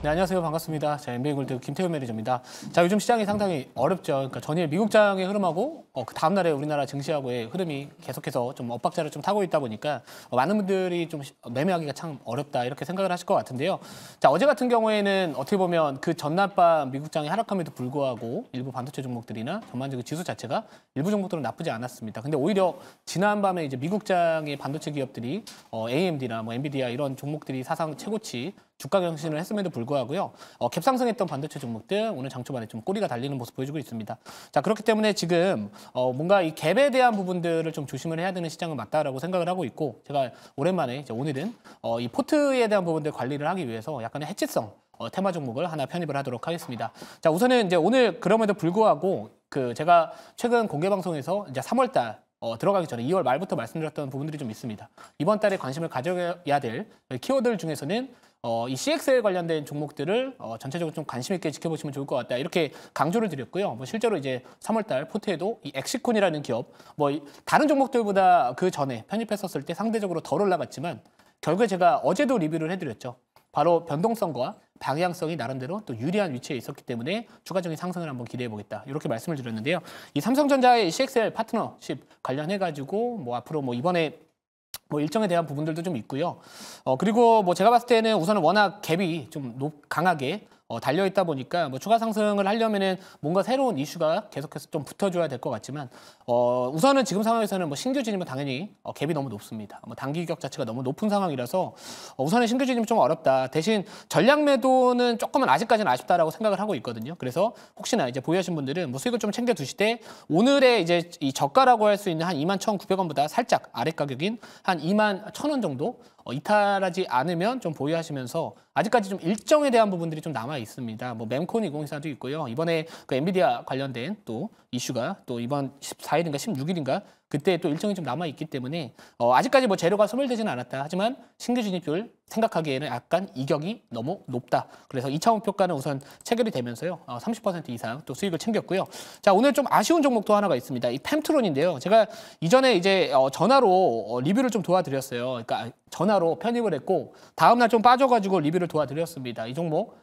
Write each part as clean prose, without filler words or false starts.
네, 안녕하세요. 반갑습니다. 자, MBN골드 김태훈 매니저입니다. 자, 요즘 시장이 상당히 어렵죠. 그러니까 전일 미국장의 흐름하고 그 다음 날에 우리나라 증시하고의 흐름이 계속해서 좀 엇박자를 좀 타고 있다 보니까 많은 분들이 좀 매매하기가 참 어렵다 이렇게 생각을 하실 것 같은데요. 자, 어제 같은 경우에는 어떻게 보면 그 전날 밤 미국장이 하락함에도 불구하고 일부 반도체 종목들이나 전반적인 지수 자체가 일부 종목들은 나쁘지 않았습니다. 근데 오히려 지난 밤에 이제 미국장의 반도체 기업들이 AMD나 뭐 엔비디아 이런 종목들이 사상 최고치 주가 경신을 했음에도 불구하고요. 갭상승했던 반도체 종목들 오늘 장 초반에 좀 꼬리가 달리는 모습 보여주고 있습니다. 자, 그렇기 때문에 지금 뭔가 이 갭에 대한 부분들을 좀 조심을 해야 되는 시장은 맞다라고 생각을 하고 있고, 제가 오랜만에 이제 오늘은 이 포트에 대한 부분들 관리를 하기 위해서 약간의 해치성 테마 종목을 하나 편입을 하도록 하겠습니다. 자, 우선은 이제 오늘 그럼에도 불구하고 제가 최근 공개 방송에서 이제 3월 달 들어가기 전에 2월 말부터 말씀드렸던 부분들이 좀 있습니다. 이번 달에 관심을 가져야 될 키워드들 중에서는 이 CXL 관련된 종목들을 전체적으로 좀 관심 있게 지켜보시면 좋을 것 같다 이렇게 강조를 드렸고요. 뭐 실제로 이제 3월달 포트에도 이 엑시콘이라는 기업, 뭐 다른 종목들보다 그 전에 편입했었을 때 상대적으로 덜 올라갔지만 결국에 제가 어제도 리뷰를 해드렸죠. 바로 변동성과 방향성이 나름대로 또 유리한 위치에 있었기 때문에 추가적인 상승을 한번 기대해 보겠다 이렇게 말씀을 드렸는데요. 이 삼성전자의 CXL 파트너십 관련해가지고 뭐 앞으로 뭐 이번에 뭐 일정에 대한 부분들도 좀 있고요. 그리고 뭐 제가 봤을 때는 우선은 워낙 갭이 좀 강하게 달려 있다 보니까 뭐 추가 상승을 하려면은 뭔가 새로운 이슈가 계속해서 좀 붙어줘야 될 것 같지만 우선은 지금 상황에서는 뭐 신규 진입은 당연히 갭이 너무 높습니다. 뭐 단기 규격 자체가 너무 높은 상황이라서 우선은 신규 진입이 좀 어렵다. 대신 전략 매도는 조금은 아직까지는 아쉽다라고 생각을 하고 있거든요. 그래서 혹시나 이제 보유하신 분들은 뭐 수익을 좀 챙겨 두시되 오늘의 이제 이 저가라고 할 수 있는 한 21,900원보다 살짝 아래 가격인 한 21,000원 정도 이탈하지 않으면 좀 보유하시면서 아직까지 좀 일정에 대한 부분들이 좀 남아 있습니다. 뭐 mem콘 2024도 있고요. 이번에 그 엔비디아 관련된 또 이슈가 또 이번 14일인가 16일인가 그때 또 일정이 좀 남아 있기 때문에 아직까지 뭐 재료가 소멸되지는 않았다. 하지만 신규 진입률 생각하기에는 약간 이격이 너무 높다. 그래서 2차 목표가는 우선 체결이 되면서요. 30% 이상 또 수익을 챙겼고요. 자, 오늘 좀 아쉬운 종목도 하나가 있습니다. 이 펜트론인데요. 제가 이전에 이제 전화로 리뷰를 좀 도와드렸어요. 그러니까 전화로 편입을 했고 다음날 좀 빠져가지고 리뷰를 도와드렸습니다. 이 종목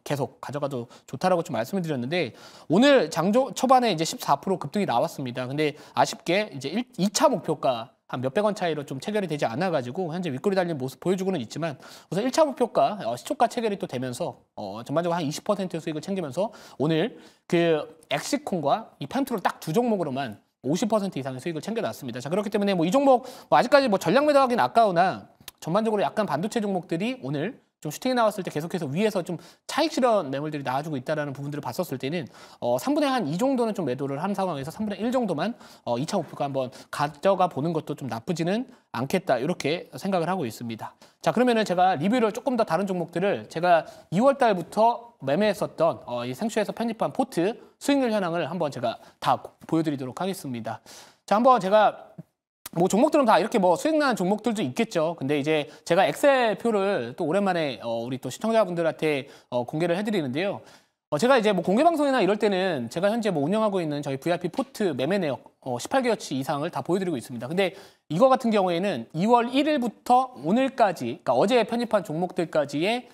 계속 가져가도 좋다라고 좀 말씀을 드렸는데 오늘 장조 초반에 이제 14% 급등이 나왔습니다. 근데 아쉽게 이제 2차 목표가 한 몇백 원 차이로 좀 체결이 되지 않아가지고 현재 윗꼬리 달린 모습 보여주고는 있지만 우선 1차 목표가 시초가 체결이 또 되면서 전반적으로 한 20% 수익을 챙기면서 오늘 그 엑시콘과 이 펜트롤 딱 두 종목으로만 50% 이상의 수익을 챙겨놨습니다. 자, 그렇기 때문에 뭐 이 종목 아직까지 뭐 전략 매도하기는 아까우나 전반적으로 약간 반도체 종목들이 오늘 좀 슈팅이 나왔을 때 계속해서 위에서 좀 차익 실현 매물들이 나와주고 있다는 부분들을 봤었을 때는 3분의 한 2 정도는 좀 매도를 한 상황에서 3분의 1 정도만 2차 목표가 한번 가져가 보는 것도 좀 나쁘지는 않겠다 이렇게 생각을 하고 있습니다. 자, 그러면은 제가 리뷰를 조금 더 다른 종목들을 제가 2월 달부터 매매했었던 이 생추에서 편입한 포트 수익률 현황을 한번 제가 다 보여드리도록 하겠습니다. 자, 한번 제가 뭐 종목들은 다 이렇게 뭐 수익 나는 종목들도 있겠죠. 근데 이제 제가 엑셀표를 또 오랜만에 우리 또 시청자분들한테 공개를 해드리는데요. 제가 이제 뭐 공개 방송이나 이럴 때는 제가 현재 뭐 운영하고 있는 저희 VIP 포트 매매 내역 18개월치 이상을 다 보여드리고 있습니다. 근데 이거 같은 경우에는 2월 1일부터 오늘까지, 그러니까 어제 편입한 종목들까지의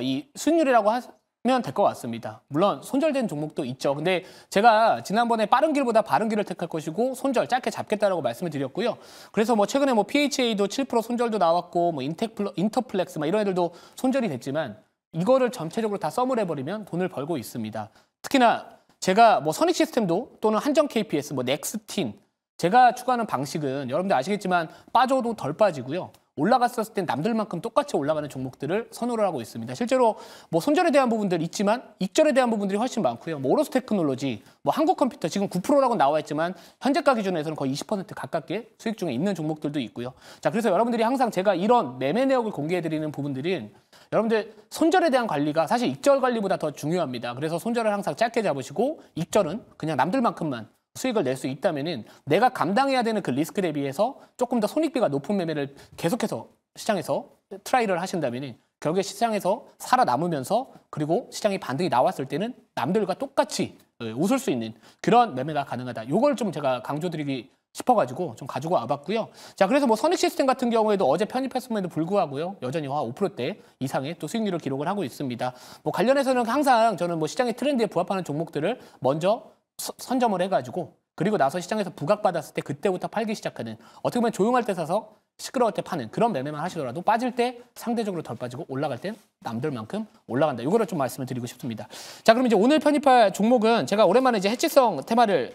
이 수익률이라고 하면 될 것 같습니다. 물론 손절된 종목도 있죠. 근데 제가 지난번에 빠른 길보다 바른 길을 택할 것이고 손절 짧게 잡겠다라고 말씀을 드렸고요. 그래서 뭐 최근에 뭐 PHA도 7% 손절도 나왔고 뭐 인터플렉스 막 이런 애들도 손절이 됐지만 이거를 전체적으로 다 썸을 해버리면 돈을 벌고 있습니다. 특히나 제가 뭐 선익 시스템도 또는 한정 KPS, 뭐 넥스틴 제가 추구하는 방식은 여러분들 아시겠지만 빠져도 덜 빠지고요. 올라갔었을 땐 남들만큼 똑같이 올라가는 종목들을 선호를 하고 있습니다. 실제로 뭐 손절에 대한 부분들 있지만 익절에 대한 부분들이 훨씬 많고요. 뭐 오로스 테크놀로지, 뭐 한국컴퓨터 지금 9%라고 나와 있지만 현재가 기준에서는 거의 20% 가깝게 수익 중에 있는 종목들도 있고요. 자, 그래서 여러분들이 항상 제가 이런 매매 내역을 공개해드리는 부분들은 여러분들 손절에 대한 관리가 사실 익절 관리보다 더 중요합니다. 그래서 손절을 항상 짧게 잡으시고 익절은 그냥 남들만큼만 수익을 낼 수 있다면은 내가 감당해야 되는 그 리스크 대비해서 조금 더 손익비가 높은 매매를 계속해서 시장에서 트라이를 하신다면은 결국에 시장에서 살아남으면서 그리고 시장이 반등이 나왔을 때는 남들과 똑같이 웃을 수 있는 그런 매매가 가능하다. 이걸 좀 제가 강조드리기 싶어가지고 좀 가지고 와봤고요. 자, 그래서 뭐 선익 시스템 같은 경우에도 어제 편입했음에도 불구하고요. 여전히 한 5%대 이상의 또 수익률을 기록을 하고 있습니다. 뭐 관련해서는 항상 저는 뭐 시장의 트렌드에 부합하는 종목들을 먼저 선점을 해가지고 그리고 나서 시장에서 부각받았을 때 그때부터 팔기 시작하는 어떻게 보면 조용할 때 사서 시끄러울 때 파는 그런 매매만 하시더라도 빠질 때 상대적으로 덜 빠지고 올라갈 땐 남들만큼 올라간다. 이거를 좀 말씀을 드리고 싶습니다. 자, 그럼 이제 오늘 편입할 종목은 제가 오랜만에 이제 해치성 테마를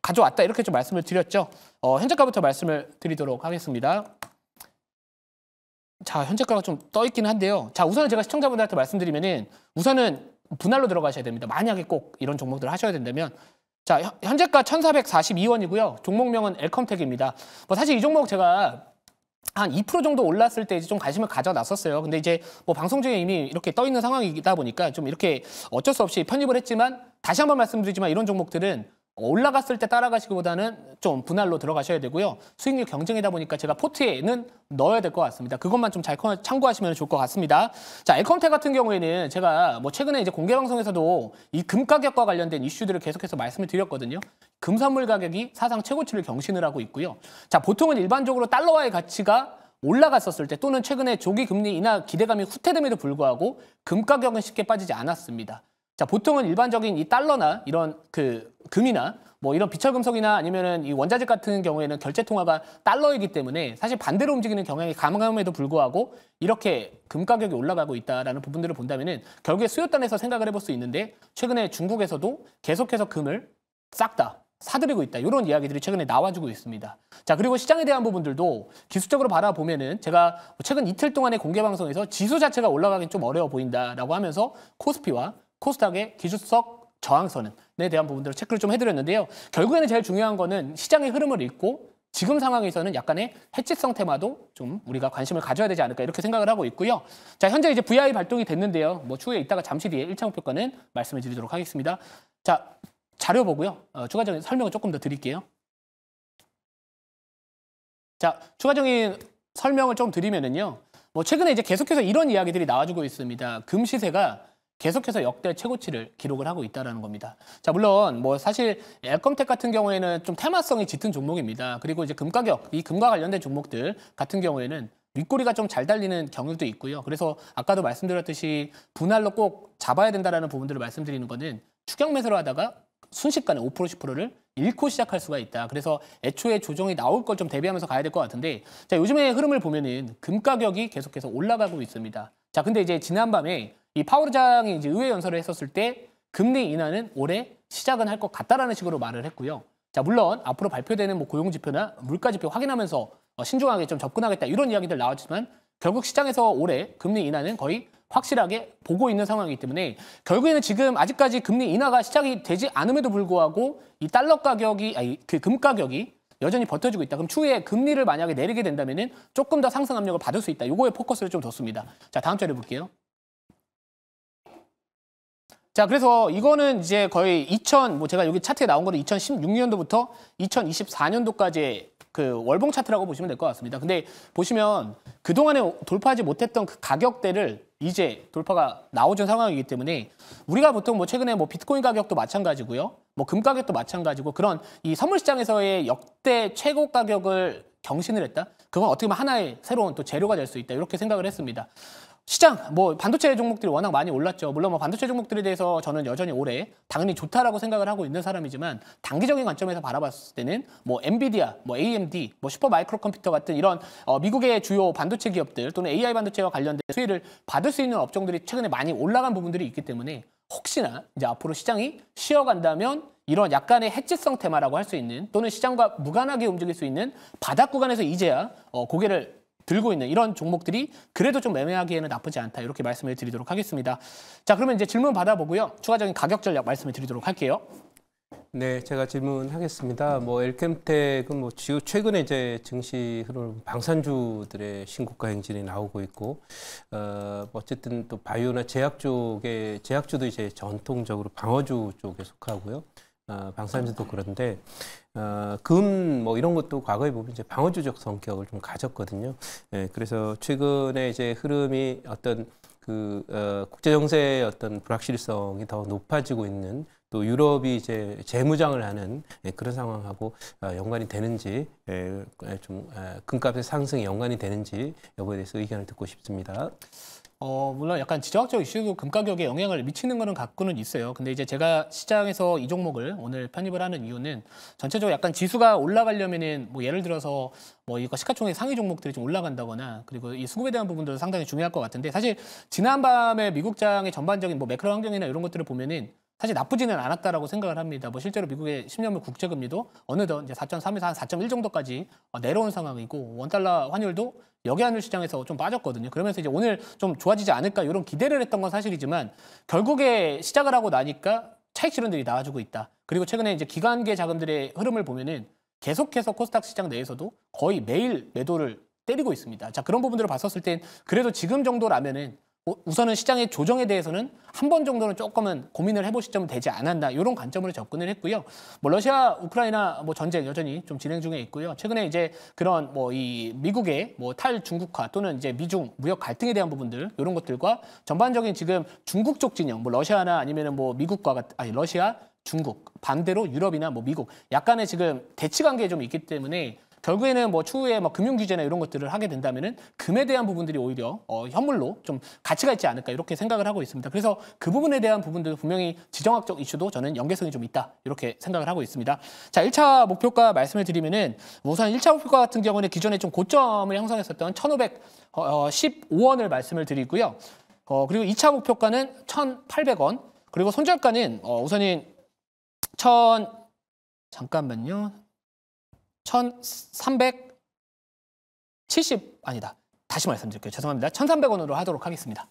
가져왔다 이렇게 좀 말씀을 드렸죠. 현재가부터 말씀을 드리도록 하겠습니다. 자, 현재가가 좀 떠 있기는 한데요. 자, 우선은 제가 시청자분들한테 말씀드리면은 우선은 분할로 들어가셔야 됩니다. 만약에 꼭 이런 종목들을 하셔야 된다면 자, 현재가 1,442원이고요. 종목명은 엘컴텍입니다. 뭐 사실 이 종목 제가 한 2% 정도 올랐을 때 이제 좀 관심을 가져놨었어요. 근데 이제 뭐 방송 중에 이미 이렇게 떠 있는 상황이다 보니까 좀 이렇게 어쩔 수 없이 편입을 했지만 다시 한번 말씀드리지만 이런 종목들은 올라갔을 때 따라가시기보다는 좀 분할로 들어가셔야 되고요. 수익률 경쟁이다 보니까 제가 포트에는 넣어야 될 것 같습니다. 그것만 좀 잘 참고하시면 좋을 것 같습니다. 자, 엘컴텍 같은 경우에는 제가 뭐 최근에 이제 공개 방송에서도 이 금 가격과 관련된 이슈들을 계속해서 말씀을 드렸거든요. 금 선물 가격이 사상 최고치를 경신을 하고 있고요. 자, 보통은 일반적으로 달러화의 가치가 올라갔었을 때 또는 최근에 조기 금리 인하 기대감이 후퇴됨에도 불구하고 금 가격은 쉽게 빠지지 않았습니다. 자, 보통은 일반적인 이 달러나 이런 금이나 뭐 이런 비철금속이나 아니면은 이 원자재 같은 경우에는 결제 통화가 달러이기 때문에 사실 반대로 움직이는 경향이 강함에도 불구하고 이렇게 금 가격이 올라가고 있다라는 부분들을 본다면은 결국에 수요단에서 생각을 해볼 수 있는데 최근에 중국에서도 계속해서 금을 싹 다 사들이고 있다. 이런 이야기들이 최근에 나와주고 있습니다. 자, 그리고 시장에 대한 부분들도 기술적으로 바라보면은 제가 최근 이틀 동안의 공개 방송에서 지수 자체가 올라가긴 좀 어려워 보인다라고 하면서 코스피와 코스닥의 기술적 저항선에 대한 부분들을 체크를 좀 해드렸는데요. 결국에는 제일 중요한 거는 시장의 흐름을 읽고 지금 상황에서는 약간의 해치성 테마도 좀 우리가 관심을 가져야 되지 않을까 이렇게 생각을 하고 있고요. 자, 현재 이제 VI 발동이 됐는데요. 뭐 추후에 이따가 잠시 뒤에 1차 목표가는 말씀을 드리도록 하겠습니다. 자, 자료 보고요. 추가적인 설명을 조금 더 드릴게요. 자, 추가적인 설명을 좀 드리면은요. 뭐 최근에 이제 계속해서 이런 이야기들이 나와주고 있습니다. 금 시세가 계속해서 역대 최고치를 기록을 하고 있다는 겁니다. 자, 물론 뭐 사실 엘컴텍 같은 경우에는 좀 테마성이 짙은 종목입니다. 그리고 이제 금 가격, 이 금과 관련된 종목들 같은 경우에는 윗꼬리가 좀 잘 달리는 경우도 있고요. 그래서 아까도 말씀드렸듯이 분할로 꼭 잡아야 된다라는 부분들을 말씀드리는 거는 추격 매수를 하다가 순식간에 5% 10%를 잃고 시작할 수가 있다. 그래서 애초에 조정이 나올 걸 좀 대비하면서 가야 될 것 같은데 자, 요즘의 흐름을 보면은 금 가격이 계속해서 올라가고 있습니다. 자, 근데 이제 지난밤에 이 파월 의장이 이제 의회 연설을 했었을 때 금리 인하는 올해 시작은 할 것 같다라는 식으로 말을 했고요. 자, 물론 앞으로 발표되는 뭐 고용 지표나 물가 지표 확인하면서 신중하게 좀 접근하겠다 이런 이야기들 나왔지만 결국 시장에서 올해 금리 인하는 거의 확실하게 보고 있는 상황이기 때문에 결국에는 지금 아직까지 금리 인하가 시작이 되지 않음에도 불구하고 이 달러 가격이 그 금 가격이 여전히 버텨주고 있다. 그럼 추후에 금리를 만약에 내리게 된다면은 조금 더 상승 압력을 받을 수 있다. 요거에 포커스를 좀 뒀습니다. 자, 다음 자료 볼게요. 자, 그래서 이거는 이제 거의 뭐 제가 여기 차트에 나온 거는 2016년도부터 2024년도까지의 그 월봉 차트라고 보시면 될 것 같습니다. 근데 보시면 그동안에 돌파하지 못했던 그 가격대를 이제 돌파가 나오는 상황이기 때문에 우리가 보통 뭐 최근에 뭐 비트코인 가격도 마찬가지고요. 뭐 금 가격도 마찬가지고 그런 이 선물 시장에서의 역대 최고 가격을 경신을 했다. 그건 어떻게 보면 하나의 새로운 또 재료가 될 수 있다. 이렇게 생각을 했습니다. 시장, 뭐 반도체 종목들이 워낙 많이 올랐죠. 물론 뭐 반도체 종목들에 대해서 저는 여전히 올해 당연히 좋다라고 생각을 하고 있는 사람이지만 단기적인 관점에서 바라봤을 때는 뭐 엔비디아, 뭐 AMD, 뭐 슈퍼 마이크로 컴퓨터 같은 이런 미국의 주요 반도체 기업들 또는 AI 반도체와 관련된 수혜를 받을 수 있는 업종들이 최근에 많이 올라간 부분들이 있기 때문에 혹시나 이제 앞으로 시장이 쉬어간다면 이런 약간의 해지성 테마라고 할 수 있는 또는 시장과 무관하게 움직일 수 있는 바닥 구간에서 이제야 고개를 들고 있는 이런 종목들이 그래도 좀 매매하기에는 나쁘지 않다. 이렇게 말씀을 드리도록 하겠습니다. 자, 그러면 이제 질문 받아보고요. 추가적인 가격 전략 말씀을 드리도록 할게요. 네, 제가 질문하겠습니다. 뭐 엘컴텍은 뭐 최근에 이제 증시 흐름 방산주들의 신고가 행진이 나오고 있고, 어쨌든 또 바이오나 제약 쪽에 제약주도 이제 전통적으로 방어주 쪽에 속하고요. 방산주도 그런데 금 뭐 이런 것도 과거에 보면 이제 방어주적 성격을 좀 가졌거든요. 네, 그래서 최근에 이제 흐름이 어떤 국제 정세의 어떤 불확실성이 더 높아지고 있는 또 유럽이 이제 재무장을 하는 그런 상황하고 연관이 되는지 좀 금값의 상승이 연관이 되는지 여부에 대해서 의견을 듣고 싶습니다. 물론 약간 지정학적 이슈도 금 가격에 영향을 미치는 거는 갖고는 있어요. 근데 이제 제가 시장에서 이 종목을 오늘 편입을 하는 이유는 전체적으로 약간 지수가 올라가려면은 뭐 예를 들어서 뭐 이거 시가총액 상위 종목들이 좀 올라간다거나 그리고 이 수급에 대한 부분도 상당히 중요할 것 같은데 사실 지난밤에 미국장의 전반적인 뭐 매크로 환경이나 이런 것들을 보면은 사실 나쁘지는 않았다라고 생각을 합니다. 뭐 실제로 미국의 10년물 국채금리도 어느덧 이제 4.3에서 한 4.1 정도까지 내려온 상황이고 원달러 환율도 역외환율 시장에서 좀 빠졌거든요. 그러면서 이제 오늘 좀 좋아지지 않을까 이런 기대를 했던 건 사실이지만 결국에 시작을 하고 나니까 차익 실현들이 나와주고 있다. 그리고 최근에 이제 기관계 자금들의 흐름을 보면은 계속해서 코스닥 시장 내에서도 거의 매일 매도를 때리고 있습니다. 자, 그런 부분들을 봤었을 땐 그래도 지금 정도라면은 우선은 시장의 조정에 대해서는 한 번 정도는 조금은 고민을 해볼 시점은 되지 않았나 이런 관점으로 접근을 했고요. 뭐 러시아, 우크라이나 뭐 전쟁 여전히 좀 진행 중에 있고요. 최근에 이제 그런 뭐 이 미국의 뭐 탈중국화 또는 이제 미중 무역 갈등에 대한 부분들 이런 것들과 전반적인 지금 중국 쪽 진영, 뭐 러시아나 아니면은 뭐 미국과 아니 러시아, 중국 반대로 유럽이나 뭐 미국 약간의 지금 대치 관계에 좀 있기 때문에. 결국에는 뭐 추후에 뭐 금융 규제나 이런 것들을 하게 된다면은 금에 대한 부분들이 오히려 현물로 좀 가치가 있지 않을까 이렇게 생각을 하고 있습니다. 그래서 그 부분에 대한 부분도 분명히 지정학적 이슈도 저는 연계성이 좀 있다 이렇게 생각을 하고 있습니다. 자, 1차 목표가 말씀을 드리면은 우선 1차 목표가 같은 경우는 기존에 좀 고점을 형성했었던 1,515원을 말씀을 드리고요. 그리고 2차 목표가는 1,800원 그리고 손절가는 우선은 잠깐만요. 1,370 아니다. 다시 말씀드릴게요. 죄송합니다. 1,300원으로 하도록 하겠습니다.